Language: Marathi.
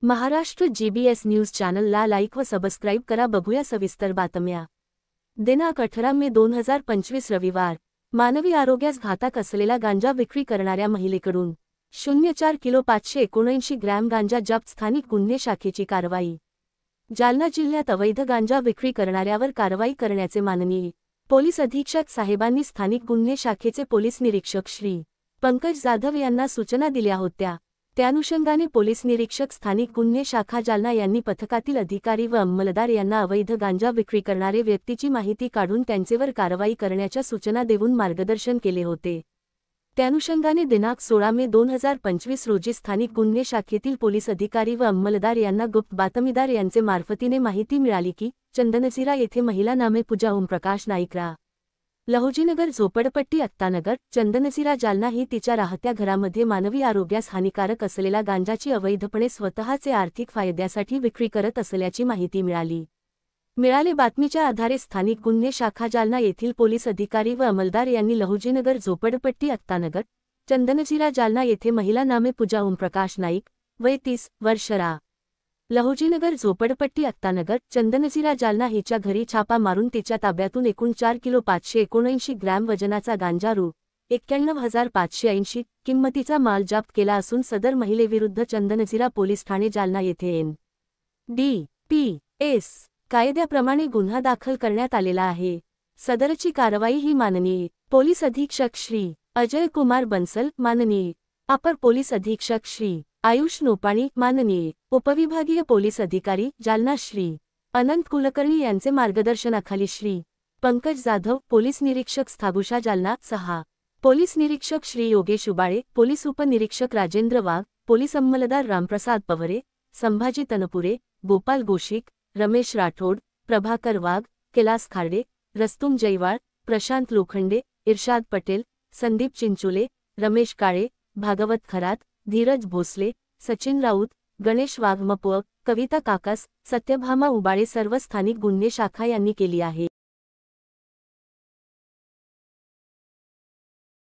महाराष्ट्र जीबीएस न्यूज चॅनलला लाईक व सबस्क्राईब करा. बघूया सविस्तर बातम्या. दिनांक 18 मे 2025 रविवार. मानवी आरोग्यास घातक असलेला गांजा विक्री करणाऱ्या महिलेकडून 04 किलो 579 ग्रॅम गांजा जप्त. स्थानिक गुन्हे शाखेची कारवाई. जालना जिल्ह्यात अवैध गांजा विक्री करणाऱ्यावर कारवाई करण्याचे माननीय पोलीस अधीक्षक साहेबांनी स्थानिक गुन्हे शाखेचे पोलीस निरीक्षक श्री पंकज जाधव यांना सूचना दिल्या होत्या. त्यानुषंगाने पोलीस निरीक्षक स्थानिक गुन्हे शाखा जालना यांनी पथकातील अधिकारी व अंमलदार यांना अवैध गांजा विक्री करणारे व्यक्तीची माहिती काढून त्यांचेवर कारवाई करण्याच्या सूचना देऊन मार्गदर्शन केले होते. त्यानुषंगाने दिनांक 16 मे 2025 रोजी स्थानिक गुन्हे शाखेतील पोलीस अधिकारी व अंमलदार यांना गुप्त बातमीदार यांचे मार्फतीने माहिती मिळाली की चंदनझिरा येथे महिला नामे पूजा ओमप्रकाश नाईक रा. लहोजीनगर झोपडपट्टी अत्तानगर चंदनझिरा जालना ही तिच्या राहत्या घरामध्ये मानवी आरोग्यास हानिकारक असलेला गांजाची अवैधपणे स्वतःचे आर्थिक फायद्यासाठी विक्री करत असल्याची माहिती मिळाली. बातमीच्या आधारे स्थानिक गुन्हे शाखा जालना येथील पोलीस अधिकारी व अंमलदार यांनी लहोजीनगर झोपडपट्टी अत्तानगर चंदनझिरा जालना येथे महिला नामे पूजा ओमप्रकाश नाईक वय 30 वर्ष रा. लहोजीनगर झोपडपट्टी अत्तानगर चंदनझिरा जालना हिच्या घरी छापा मारून तिच्या ताब्यातून एकूण 4 किलो 579 ग्रॅम वजनाचा गांजा रु. 91,580 किंमतीचा माल जप्त केला असून सदर महिलेविरुद्ध चंदनझिरा पोलीस ठाणे जालना येथे NDPS कायद्याप्रमाणे गुन्हा दाखल करण्यात आलेला आहे. सदरची कारवाई ही माननीय पोलीस अधीक्षक श्री अजय कुमार बन्सल, माननीय अपर पोलीस अधीक्षक श्री आयुष नोपाणी, माननीय उपविभागीय पोलीस अधिकारी जालना श्री अनंत कुलकर्णी यांचे मार्गदर्शनाखाली श्री पंकज जाधव, पोलीस निरीक्षक स्थागुशा जालना 6, पोलीस निरीक्षक श्री योगेश उबाळे, पोलीस उपनिरीक्षक राजेंद्र वाघ, पोलीस अंमलदार रामप्रसाद पवरे, संभाजी तनपुरे, गोपाल गोशिक, रमेश राठोड, प्रभाकर वाघ, कैलास खार्डे, रस्तुम जयवाळ, प्रशांत लोखंडे, इर्शाद पटेल, संदीप चिंचोले, रमेश काळे, भागवत खरात, धीरज भोसले, सचिन राऊत, गणेश वाघ, कविता काकास, सत्यभामा उबाळे सर्व स्थानिक गुन्हे शाखा यांनी केली आहे.